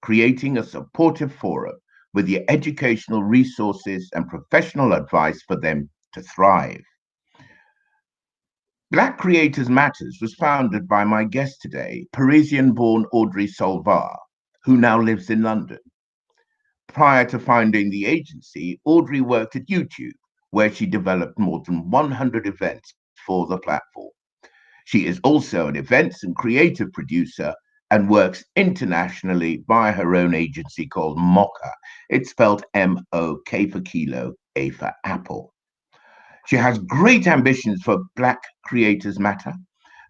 creating a supportive forum with the educational resources and professional advice for them to thrive. Black Creators Matters was founded by my guest today, Parisian-born Audrey Solvar, who now lives in London. Prior to founding the agency, Audrey worked at YouTube, where she developed more than 100 events for the platform. She is also an events and creative producer and works internationally via her own agency called Mocha. It's spelled M-O-K for kilo, A for apple. She has great ambitions for Black Creators Matter,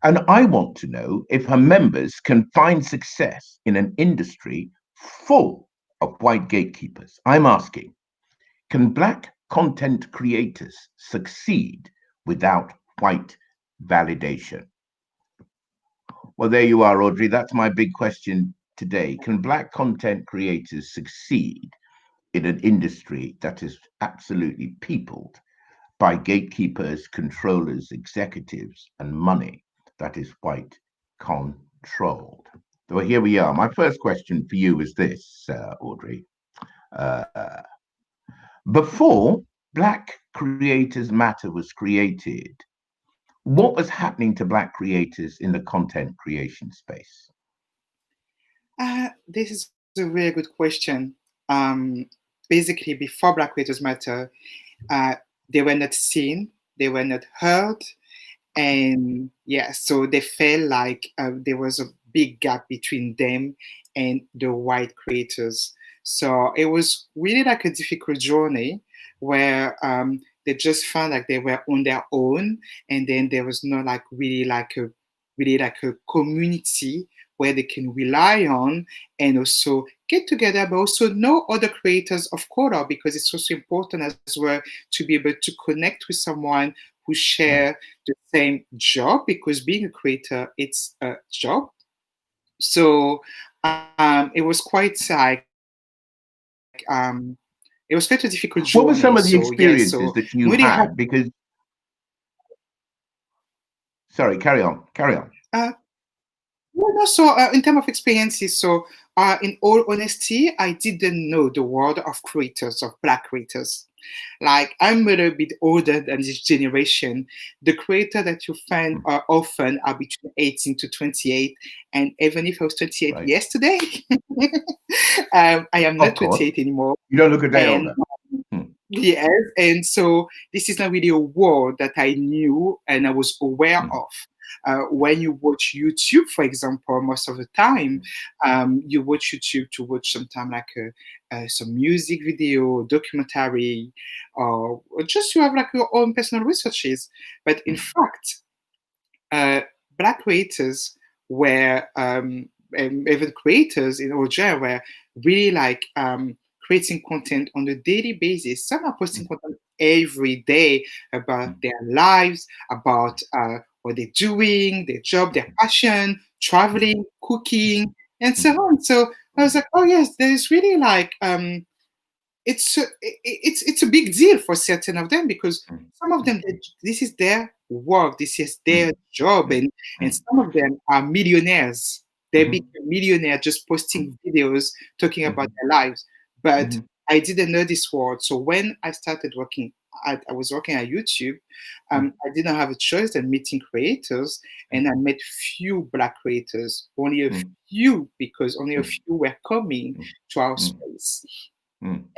and I want to know if her members can find success in an industry full of white gatekeepers. I'm asking, can Black content creators succeed without white validation? Well, there you are, Audrey. That's my big question today. Can Black content creators succeed in an industry that is absolutely peopled by gatekeepers, controllers, executives, and money that is white controlled? So here we are. My first question for you is this, Audrey. Uh, Before Black Creators Matter was created, what was happening to Black creators in the content creation space? This is a really good question. Basically, before Black Creators Matter, uh, they were not seen, they were not heard, and yeah, so they felt like there was a big gap between them and the white creators. So it was really like a difficult journey where they just found like they were on their own, and then there was no like really like a community where they can rely on and also get together, but also know other creators of color, because it's also important as well to be able to connect with someone who share the same job, because being a creator, it's a job. So it was quite it was quite a difficult journey. What were some of So the yes, so experiences that I'm you really happy. had? Because, sorry, carry on, carry on. Well, no, so in terms of experiences, so in all honesty, I didn't know the world of creators, of Black creators. Like, I'm a little bit older than this generation. The creator that you find often are between 18 to 28. And even if I was 28 Right. yesterday, I am Of not course. 28 anymore. You don't look a day And older. Hmm. yes, and so this is not really a world that I knew and I was aware Hmm. of. When you watch YouTube, for example, most of the time, you watch YouTube to watch sometime like some music video, documentary, or just you have like your own personal researches. But in fact, uh, Black creators were and even creators in Algeria were really like creating content on a daily basis. Some are posting content every day about their lives, about what they're doing, their job, their passion, traveling, cooking, and so on. So I was like, oh yes, there's really like it's a big deal for certain of them, because some of them this is their work, this is their job, and some of them are millionaires. They become millionaire just posting videos talking about their lives. But I didn't know this world, so when I started working I was working at YouTube. I didn't have a choice than meeting creators, and I met few Black creators, only a few, because only a few were coming to our space.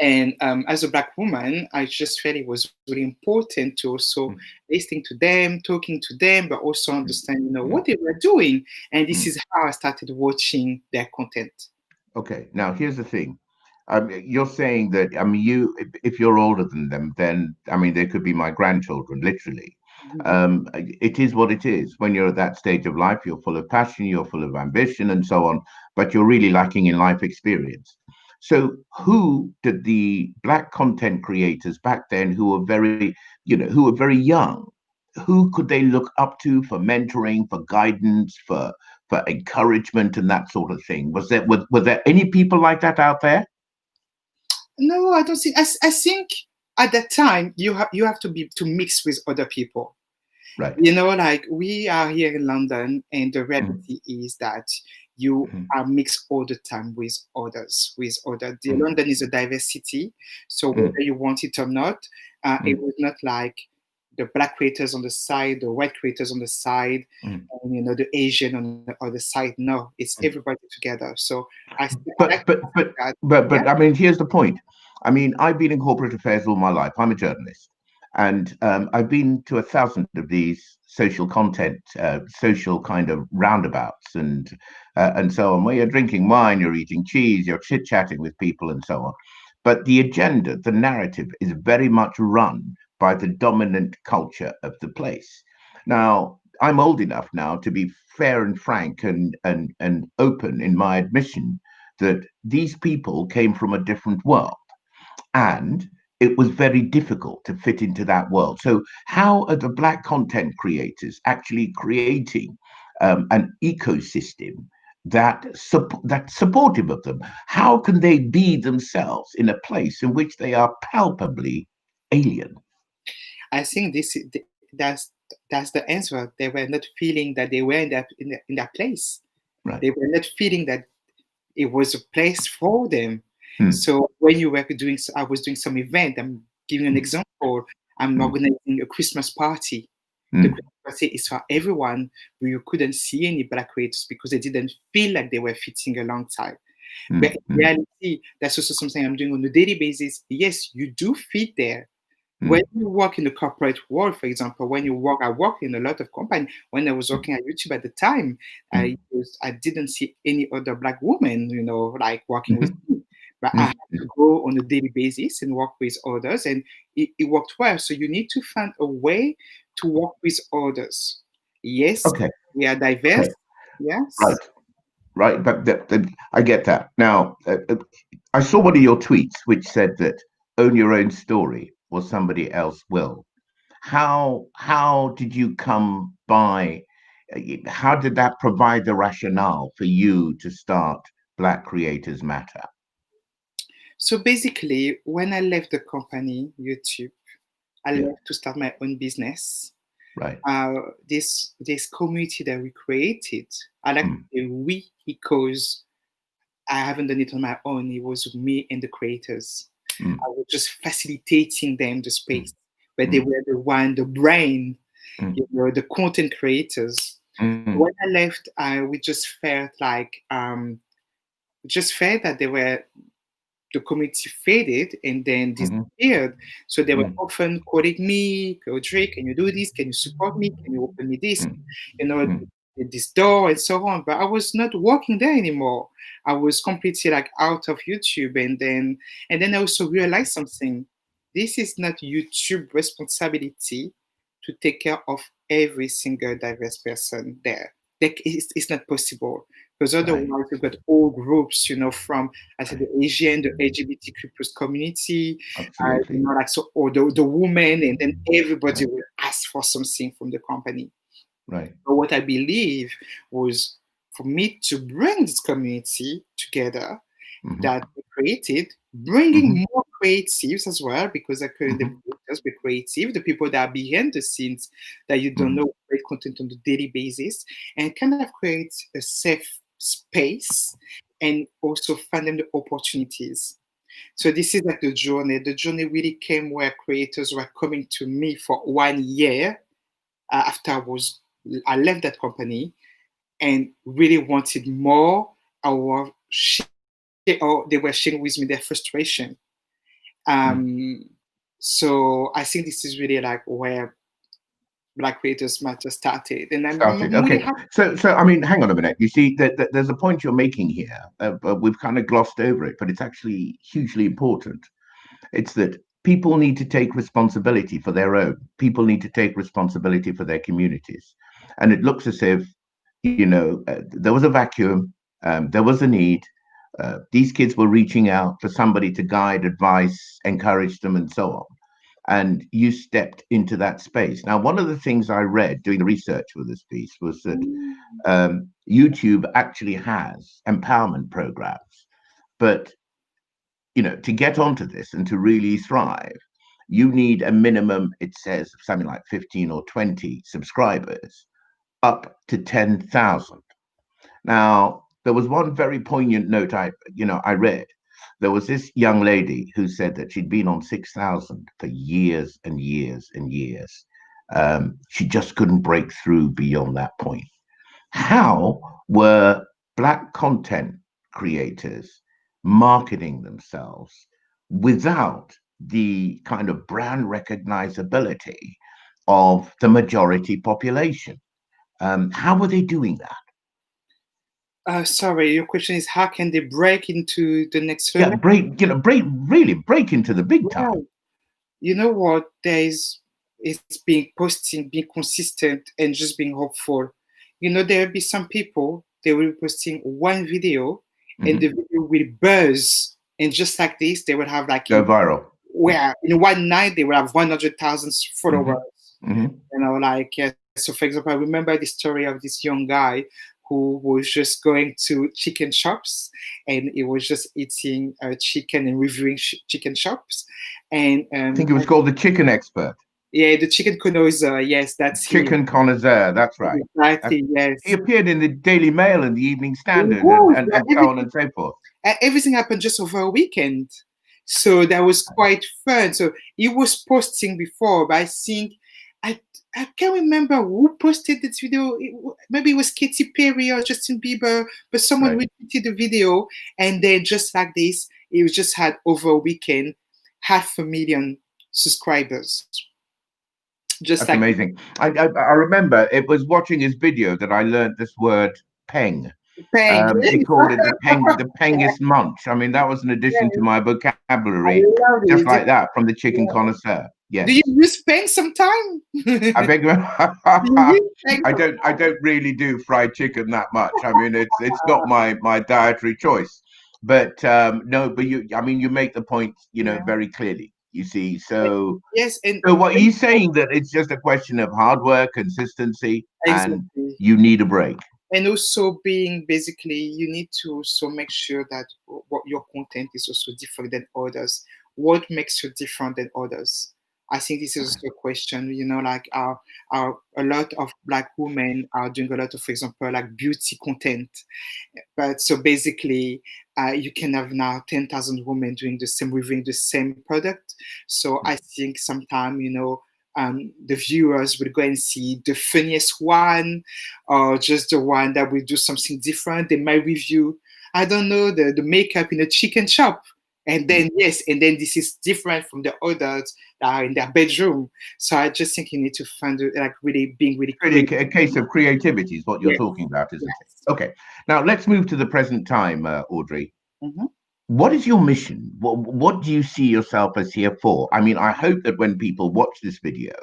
And as a Black woman, I just felt it was really important to also listening to them, talking to them, but also understand, what they were doing. And this is how I started watching their content. Okay, now here's the thing. You're saying that, I mean, if you're older than them, then, I mean, they could be my grandchildren, literally. It is what it is. When you're at that stage of life, you're full of passion, you're full of ambition, and so on, but you're really lacking in life experience. So, who did the Black content creators back then who were who were very young, who could they look up to for mentoring, for guidance, for encouragement and that sort of thing? Were there any people like that out there? No, I don't think. I think at that time you have to mix with other people. Right. Like we are here in London, and the reality is that you mm, are mixed all the time with others, with other. The mm, London is a diversity, so whether mm, you want it or not, it mm, was not like the black creators on the side, the white creators on the side, mm, and the Asian on the other side. No, it's mm. everybody together. So I like But but but that. Yeah. but I mean, here's the point. I mean, I've been in corporate affairs all my life. I'm a journalist, and I've been to 1,000 of these social content, social kind of roundabouts, and so on. Where you're drinking wine, you're eating cheese, you're chit chatting with people, and so on. But the agenda, the narrative, is very much run by the dominant culture of the place. Now, I'm old enough now to be fair and frank and open in my admission that these people came from a different world, and it was very difficult to fit into that world. So how are the black content creators actually creating an ecosystem that's supportive of them? How can they be themselves in a place in which they are palpably alien? I think that's the answer. They were not feeling that they were in that place. Right. They were not feeling that it was a place for them. Mm, So when you were doing, I was doing some event. I'm giving an mm, example. I'm mm, organizing a Christmas party. The mm, Christmas party is for everyone, but you couldn't see any black creators because they didn't feel like they were fitting alongside. But mm, in mm, reality, that's also something I'm doing on a daily basis. Yes, you do fit there. When mm, you work in the corporate world, for example, when you work, I worked in a lot of companies. When I was mm, working at YouTube at the time, mm, I didn't see any other black woman, like working with mhm, me. But I mm. had to go on a daily basis and work with others, and it worked well. So you need to find a way to work with others. Yes, Okay. we are Okay. diverse. Right. Yes. Right. But I get that. Now, I saw one of your tweets which said that own your own story or somebody else will. How did you come by? How did that provide the rationale for you to start Black Creators Matter? So basically, when I left the company, YouTube, I Yeah. left to start my own business. Right. This community that we created, I like to Mm, say we because I haven't done it on my own. It was me and the creators. mm, I was just facilitating them the mm, space, but they mm, were the one, the brain, mm, the content creators. mm, When I left, we just felt that they were the community faded and then mhm, disappeared. So they were mm, often calling me, Audrey, can you do this? Can you support me? Can you open me this? mm, You know, mm, this door and so on. But I was not working there anymore. I was completely like out of YouTube. And then I also realized something. This is not YouTube responsibility to take care of every single diverse person there. Like it's not possible because right. otherwise you've got all groups, from I said Right. the Asian, the LGBTQ plus community, Absolutely. like so, or the women, and then everybody Right. will ask for something from the company. Right. But what I believe was for me to bring this community together Mhm, that we created, mhm, bringing more creatives as well, because I couldn't mhm, just be creative, the people that are behind the scenes that you don't mhm, know create content on a daily basis, and kind of create a safe space and also find them the opportunities. So this is like the journey. The journey really came where creators were coming to me for 1 year after I left that company and really wanted more or they were sharing with me their frustration. mm. Um, so I think this is really like where Black Creators Matter started, and Started. I'm really Okay. happy. So I mean, hang on a minute. You see, there's a point you're making here. But we've kind of glossed over it, but it's actually hugely important. It's that people need to take responsibility for their own. People need to take responsibility for their communities. And it looks as if, there was a vacuum, there was a need. These kids were reaching out for somebody to guide, advise, encourage them, and so on. And you stepped into that space. Now, one of the things I read doing the research for this piece was that YouTube actually has empowerment programs, but to get onto this and to really thrive, you need a minimum, it says something like 15 or 20 subscribers, up to 10,000. Now, there was one very poignant note I read. There was this young lady who said that she'd been on 6,000 for years and years and years. She just couldn't break through beyond that point. How were Black content creators marketing themselves without the kind of brand recognizability of the majority population? How were they doing that? Sorry, your question is how can they break into the next Yeah, level? really break into the big Yeah, time. you know what? There is it's being posting, being consistent, and just being hopeful. You know, there will be some people they will be posting one video, and the Hmm. video will buzz, and just like this, they will have like Go viral. Yeah. where in one night they will have 100,000 followers. Hmm. Hmm. You know, like so for example, I remember the story of this young guy who was just going to chicken shops and he was just eating chicken and reviewing chicken shops and I think it was called the Chicken Expert. yeah, the chicken connoisseur, yes, that's him. Chicken Connoisseur, that's right. Exactly, He yes. appeared in the Daily Mail and the Evening It Standard and, was, and, yeah, and so on and so forth. everything happened just over a weekend. So that was quite fun. So he was posting before, but I think I I can't remember who posted this video. Maybe it was Katy Perry or Justin Bieber, but someone Right. retweeted the video, and then just like this, it was just had over a weekend 500,000 subscribers. Just That's like amazing. I remember it was watching his video that I learned this word peng. Peng. He called it the pengist munch. I mean, that was an addition to Yes, my I vocabulary, love just it. like that from the chicken Yeah. connoisseur. Do you Yes. use Peng sometime? I Do beg your you use Peng I sometime? don't really do fried chicken that much. I mean, it's not my dietary choice. But no, but I mean, you make the point, Yeah. very clearly. You see, so Yes, and so what are you saying, that it's just a question of hard work, consistency, and exactly. you need a break? And also being basically, you need to also make sure that what your content is also different than others. What makes you different than others? I think this is Okay. also a question. You know, like a lot of Black women are doing a lot of, for example, like beauty content. But so basically, you can have now 10,000 women doing the same, reviewing the same product. So I think sometimes, the viewers will go and see the funniest one or just the one that will do something different. They might review, I don't know, the makeup in a chicken shop. And Mm. then, yes, and then this is different from the others that are in their bedroom. So I just think you need to find like really being really Really, creative. a case of creativity is what you're Yes, talking about, isn't yes. it? Okay. Now let's move to the present time, Audrey. Mhm. What is your mission? What do you see yourself as here for? I mean, I hope that when people watch this video,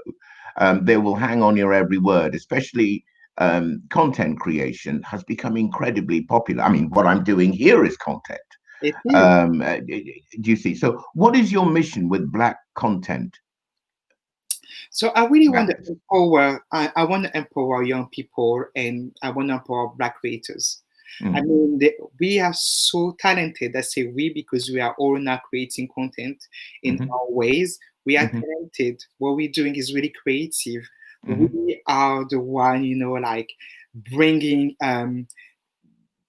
they will hang on your every word, especially content creation has become incredibly popular. I mean, what I'm doing here is content. It is. Do you see? So, what is your mission with Black content So I really want to creators? empower. I want to empower young people, and I want to empower Black creators. I Mm, mean, we are so talented. I say we because we are all now creating content in mhm, our ways. We are mhm, talented. What we're doing is really creative. mhm, We are the one, like bringing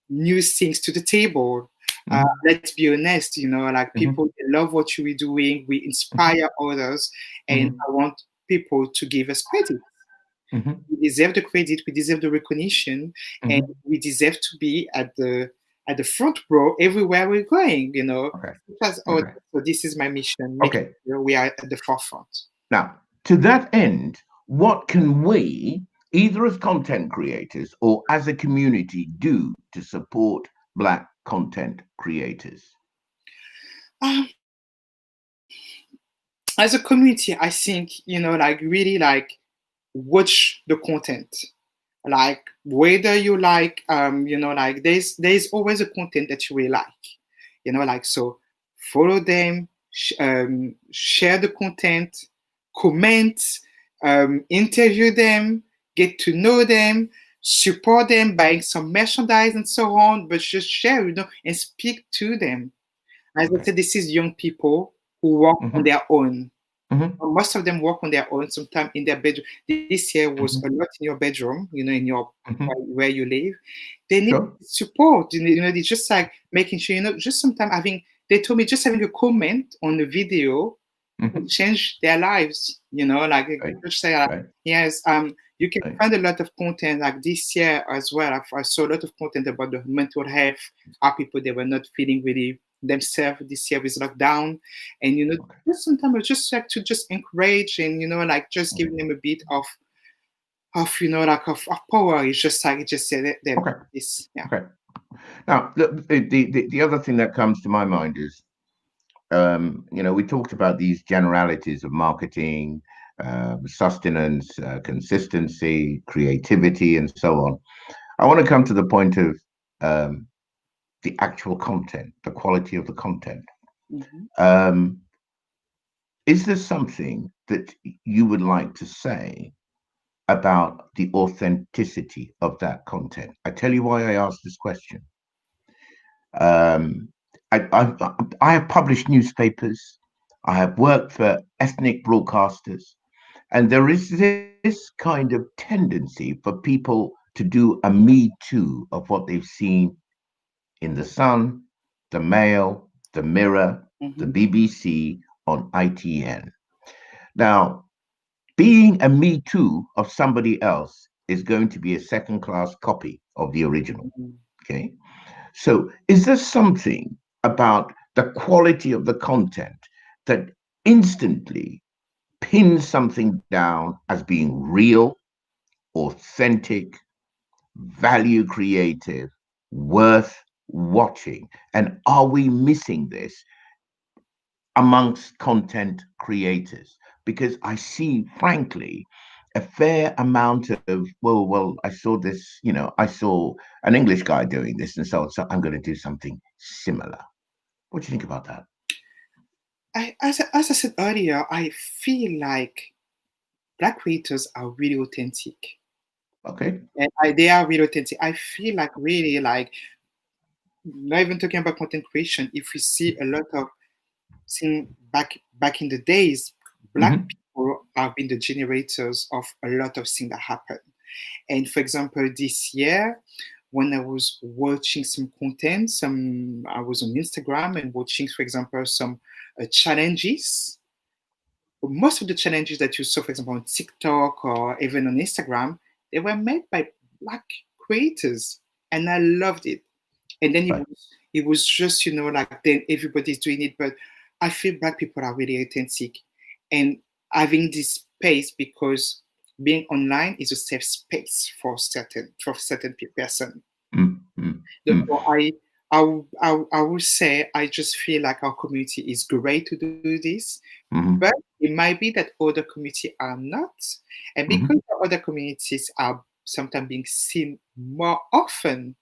new things to the table. mhm, Let's be honest, like mhm, people they love what we're doing. We mhm, inspire others, and mhm, I want people to give us credit. mhm, We deserve the credit, we deserve the recognition, and mhm. we deserve to be at the front row everywhere we're going. Okay. Because, Okay. so this is my mission: make Okay. sure we are at the forefront. Now, to that end, what can we, either as content creators or as a community, do to support Black content creators? Um, as a community, I think like really like watch the content. Like whether you like like there's always a content that you will like, like so follow them, share the content, comment, interview them, get to know them, support them, buying some merchandise and so on, but just share, and speak to them. As I Okay. said, this is young people who work on Hmm. their own. Mm-hmm. Most of them work on their own, sometimes in their bedroom. This year was a Mm-hmm. lot in your bedroom, in your Mm-hmm. where you live. They need Sure. support. They just like making sure, just sometimes having. They told me just having a comment on the video Mm-hmm. change their lives. Like Right. just say, like, Right. yes, you can Right. find a lot of content like this year as well. I saw a lot of content about the mental health, how people they were not feeling really themselves this year with lockdown, and Okay. just sometimes I just like to just encourage and like just giving Mm. them a bit of power. It's just like it just said them Okay. this, yeah. Okay. Now, the other thing that comes to my mind is, we talked about these generalities of marketing, sustenance, consistency, creativity, and so on. I want to come to the point of um, the actual content, the quality of the content. Hmm. Um, is there something that you would like to say about the authenticity of that content? I tell you why I asked this question. Um, I have published newspapers. I have worked for ethnic broadcasters, and there is this kind of tendency for people to do a me too of what they've seen in the Sun, the Mail, the Mirror, the Hmm. BBC, on ITN. Now, being a me too of somebody else is going to be a second class copy of the original. Hmm. Okay. So, is there something about the quality of the content that instantly pins something down as being real, authentic, value creative, worth watching? And are we missing this amongst content creators? Because I see, frankly, a fair amount of, well, I saw this, I saw an English guy doing this, and so I'm going to do something similar. What do you think about that? as I said earlier, I feel like black creators are really authentic. Okay. And they are really authentic. I feel like really like not even talking about content creation. If we see a lot of things back in the days, black Mm-hmm. people have been the generators of a lot of things that happen. And for example, this year, when I was watching some content, I was on Instagram and watching, for example, some challenges. Most of the challenges that you saw, for example, on TikTok or even on Instagram, they were made by black creators, and I loved it. And then Right. it was just like then everybody's doing it, but I feel black people are really authentic and having this space because being online is a safe space for certain person. Mm-hmm. Therefore, I will say I just feel like our community is great to do this, but Mm-hmm. it might be that other community are not, and Mm-hmm. because the other communities are sometimes being seen more often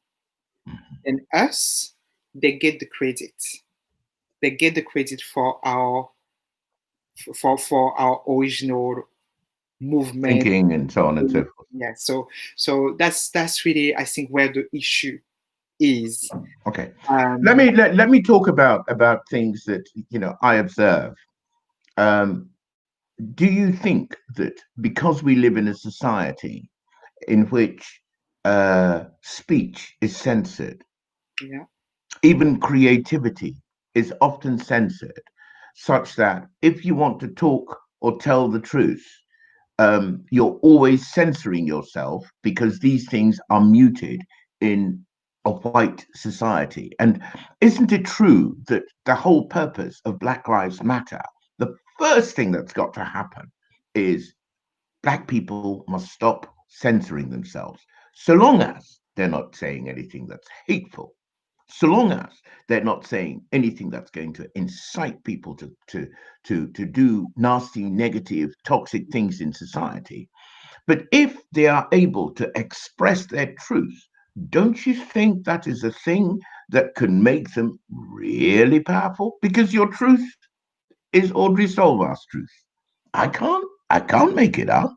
than us, they get the credit. They get the credit for our original movement. Thinking and so on and so forth. Yeah, so that's really I think where the issue is. Okay. Let Um, me let me talk about things that I observe. Um, do you think that because we live in a society in which speech is censored, yeah. even creativity is often censored, such that if you want to talk or tell the truth, you're always censoring yourself because these things are muted in a white society. And isn't it true that the whole purpose of Black Lives Matter, the first thing that's got to happen is Black people must stop censoring themselves, so long as they're not saying anything that's hateful, so long as they're not saying anything that's going to incite people to do nasty, negative, toxic things in society. But if they are able to express their truth, don't you think that is a thing that can make them really powerful? Because your truth is Audrey Solvar's truth. I can't make it up.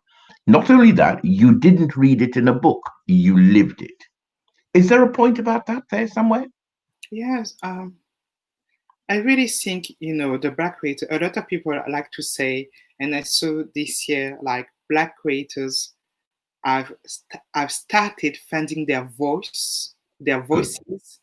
Not only that, you didn't read it in a book, you lived it. Is there a point about that there somewhere? Yes. I really think, the Black creator, a lot of people like to say, and I saw this year, like Black creators have started finding their Good. voices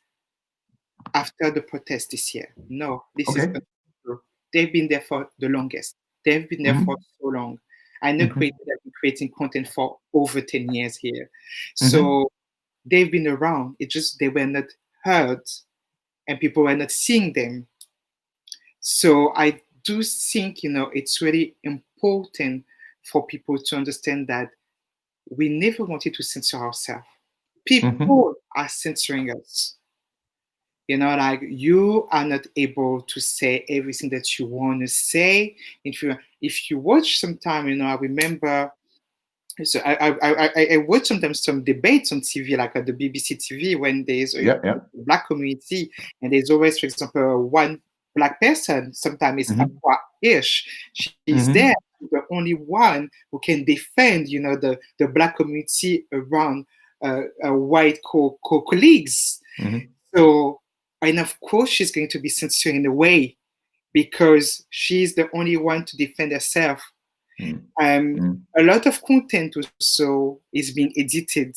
after the protest this year. No, this is Okay. not true. They've been there for the longest. They've been there for Hmm. so long. I know Hmm. creators have been creating content for over 10 years here. Hmm. So they've been around. It's just they were not heard and people were not seeing them. So I do think, it's really important for people to understand that we never wanted to censor ourselves. Hmm. People are censoring us. Like you are not able to say everything that you want to say. If you watch sometime, I remember. So I watch sometimes some debates on TV, like at the BBC TV, when there's a Yeah. Yeah. black community, and there's always, for example, one black person. Sometimes it's Hmm. Aqua-ish. She's there, Hmm. the only one who can defend, the black community around white colleagues. Hmm. So, and of course, she's going to be censored in a way because she's the only one to defend herself. Um, Hmm. a lot of content also is being edited.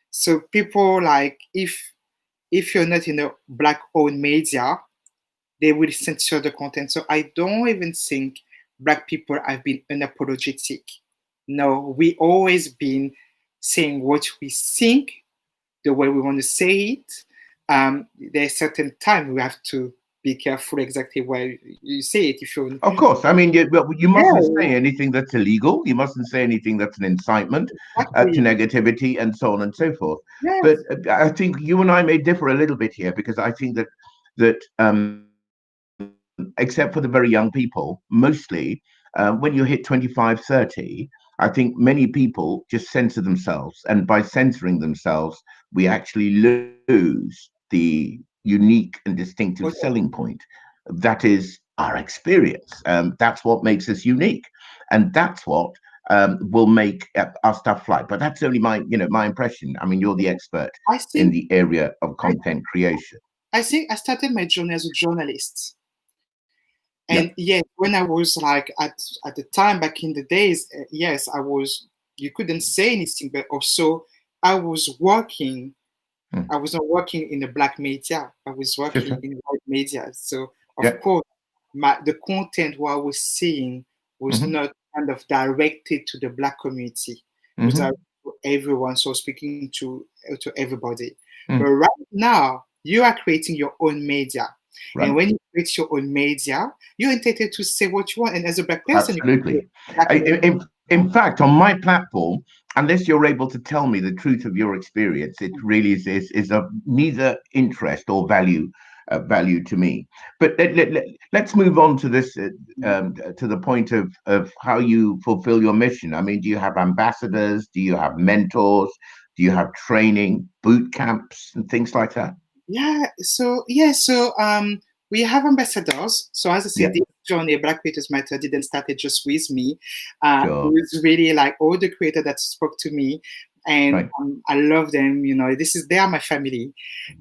So people like if you're not in a black-owned media, they will censor the content. So I don't even think black people have been unapologetic. No, we always been saying what we think, the way we want to say it. There's certain time we have to be careful exactly where you say it. If you Of course. I mean, you mustn't yeah, say anything that's illegal. You mustn't say anything that's an incitement to exactly. negativity and so on and so forth. But Yes. I think you and I may differ a little bit here because I think that except for the very young people, mostly when you hit 25, 30, I think many people just censor themselves. And by censoring themselves, we actually lose the unique and distinctive Oh, selling yeah. point that is our experience. That's what makes us unique, and that's what will make our stuff fly. But that's only my impression. I mean, you're the expert I in think the area of I, content creation. I think I started my journey as a journalist. And Yeah. yes, when I was like at the time back in the days, yes, you couldn't say anything, but also I was working. Hmm. I was not working in the black media. I was Sure, working sure. in white media. So of Yeah. course, the content what I was seeing was Hmm. not kind of directed to the black community. It was Hmm. directed to everyone. So speaking to everybody. But Hmm. right now, you are creating your own media, and Right. when you create your own media, you're entitled to say what you want. And as a black person, you can say Absolutely. exactly what In fact, on my platform, unless you're able to tell me the truth of your experience, it really is of neither interest or value to me. But let's move on to this you want. to the point of how you fulfill your mission. I mean, do you have ambassadors? Do you have mentors? Do you have training, boot camps, and things like that? So we have ambassadors. So as I said, Yeah, this journey, Black Creators Matter, didn't start it just with me. It sure. was really like all the creators that spoke to me, and Right. I love them. They are my family.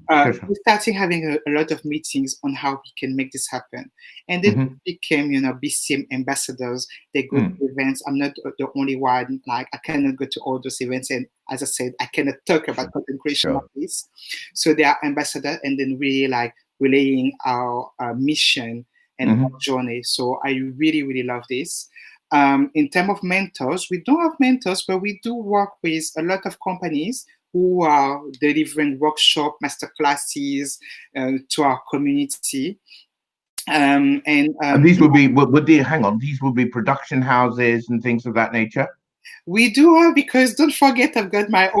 Sure, sure. We started having a lot of meetings on how we can make this happen. And then Hmm. we became, BCM ambassadors. They go to Mm, events. I'm not the only one. Like, I cannot go to all those events. And as I said, I cannot talk about sure, content creation like sure. this. So they are ambassadors and then really like relaying our mission and our Hmm. journey. So I really, really love this. In terms of mentors, we don't have mentors, but we do work with a lot of companies who are delivering workshop, master classes to our community. And And these would be hang on, these would be production houses and things of that nature. we do have, because don't forget, I've got my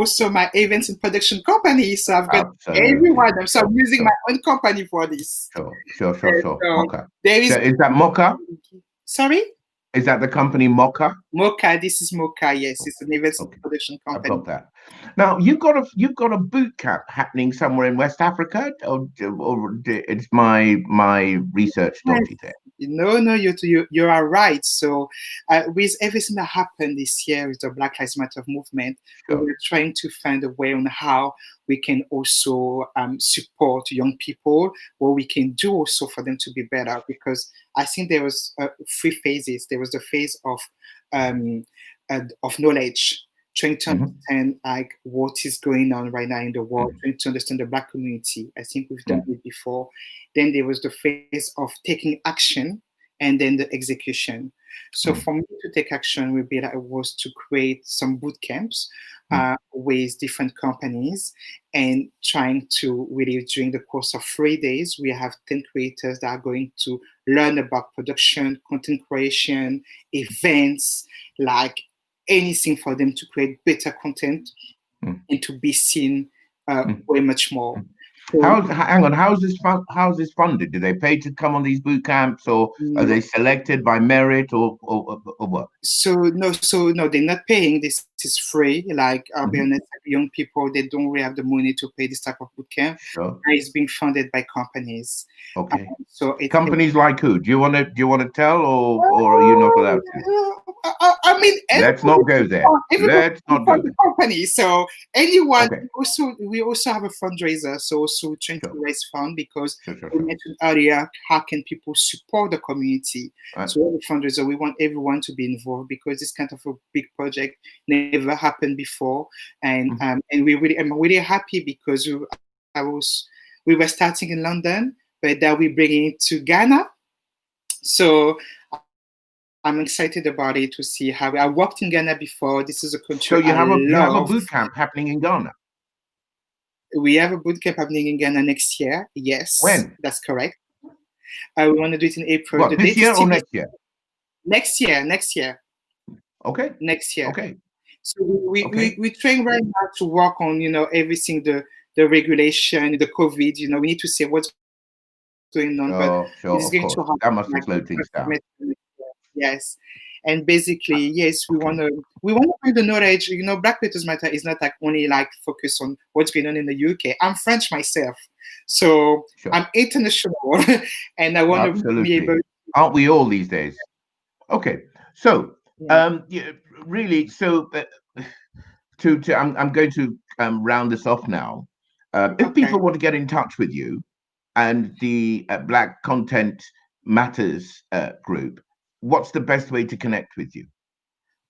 events and production company. So I've got Absolutely. everyone. So I'm Sure, using my sure, own company for this. sure, sure, sure, And sure. so Mocha. there So is, is that Mocha? sorry? Is that the company Mocha? Mocha, this is Mocha. Yes, it's an events and Okay, production I've company. got that. Now you've got a boot camp happening somewhere in West Africa, or it's my research Yes, dodgy there. No, no, you are right. So, with everything that happened this year with the Black Lives Matter movement, we Sure. were trying to find a way on how we can also support young people, what we can do also for them to be better. Because I think there was three phases. There was the phase um, of knowledge, trying to Hmm. understand like what is going on right now in the world, Hmm. trying to understand the Black community. I think we've done Hmm. it before. Then there was the phase of taking action, and then the execution. So Hmm. for me to take action would be like was to create some boot camps Hmm. with different companies and trying to really during the course of 3 days we have 10 creators that are going to learn about production, content creation, events, like anything for them to create better content Hmm. and to be seen Hmm. way much more. Hmm. So Hang on, how's this funded? Do they pay to come on these boot camps, or are no, they selected by merit, or what? so no, they're not paying. This is free. Like I'll be Hmm. honest, young people they don't really have the money to pay this type of boot camp. Sure. It's being funded by companies. Okay. So it Companies like who? Do you want to tell, or are you not allowed to? I mean, Let's not go there. Let's not for go the there. company. So anyone Okay. also we also have a fundraiser. So also trying to Sure. raise fund because Sure. Sure. we Sure. mentioned earlier how can people support the community. Uh, So as a fundraiser, we want everyone to be involved because this kind of a big project never happened before, mm, and I'm really happy because we were starting in London, but that we're bringing it to Ghana. So I'm excited about it to see how I worked in Ghana before. This is a country I so you have a love. boot camp happening in Ghana. We have a boot camp happening in Ghana next year. Yes, When? that's correct. We want to do it in April. What, The this date is year or TBC. next year? Next year, next year, Okay. next year. Okay. So Okay. we trying right now to work on everything the regulation, the COVID. We need to see what's going on, but it is going to Sure. happen Sure. Of like course. the That first must have slowed semester things next down. year. Yes, and basically, Uh, yes, okay. we wanna bring the knowledge. Black Lives Matter is not like only like focus on what's going on in the UK. I'm French myself, so Sure. I'm international, and I want to be able. Absolutely. Aren't we all these days? Okay. So, Yeah. yeah, really. So, I'm going to round this off now. If people Okay. want to get in touch with you and the Black Content Matters group, what's the best way to connect with you?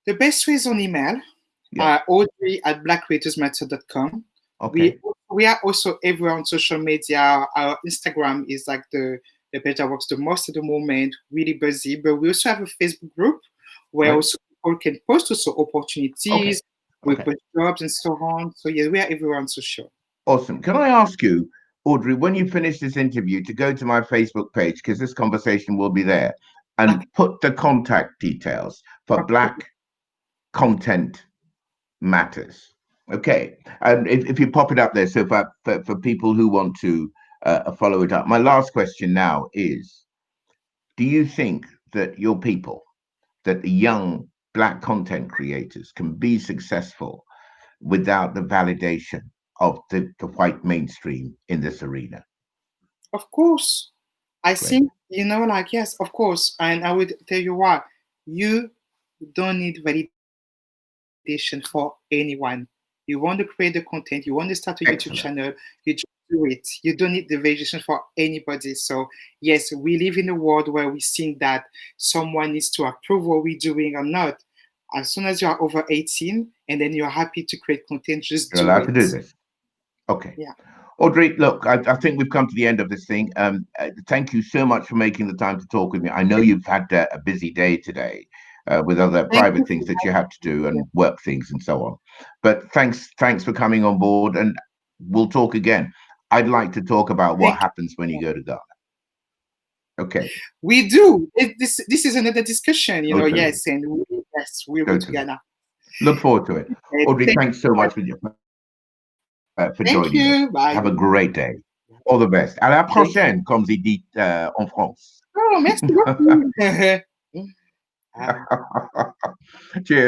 The best way is on email, Yeah. audrey@blackcreatorsmatter.com. We Okay. we are also everywhere on social media. Our Instagram is like the page that works the most at the moment, really busy. But we also have a Facebook group where Right. also people can post also Okay. opportunities, we Okay. post jobs and so on. So yeah, we are everywhere on social. Awesome. Can I ask you, Audrey, when you finish this interview, to go to my Facebook page, because this conversation will be there, and Okay, put the contact details for okay. Black Content Matters. Okay. And if you pop it up there, so for people who want to follow it up. My last question now is, do you think that your people, that the young Black content creators can be successful without the validation of the white mainstream in this arena? Of course. I Great. think, like, yes, of course. And I would tell you what, you don't need validation for anyone. You want to create the content, you want to start a YouTube channel, Excellent. you just do it. You don't need the validation for anybody. So, yes, we live in a world where we think that someone needs to approve what we're doing or not. As soon as you are over 18 and then you're happy to create content, just You're do allowed to it. do this. Okay. Yeah. Audrey, look, I think we've come to the end of this thing. Thank you so much for making the time to talk with me. I know you've had a busy day today with other Thank you private things for that you have to do having and me. work things and so on. But thanks for coming on board, and we'll talk again. I'd like to talk about what Thank happens when you you. go to Ghana. Okay, We do. This is another discussion, totally, yes, and yes, we'll go totally. together. Look forward to it. Audrey, Thank thanks so you. much for Thank joining us. you. Bye. Have a great day. All the best. À la Thank prochaine, you. comme ils disent en France. Oh, merci beaucoup. Ah. Cheers.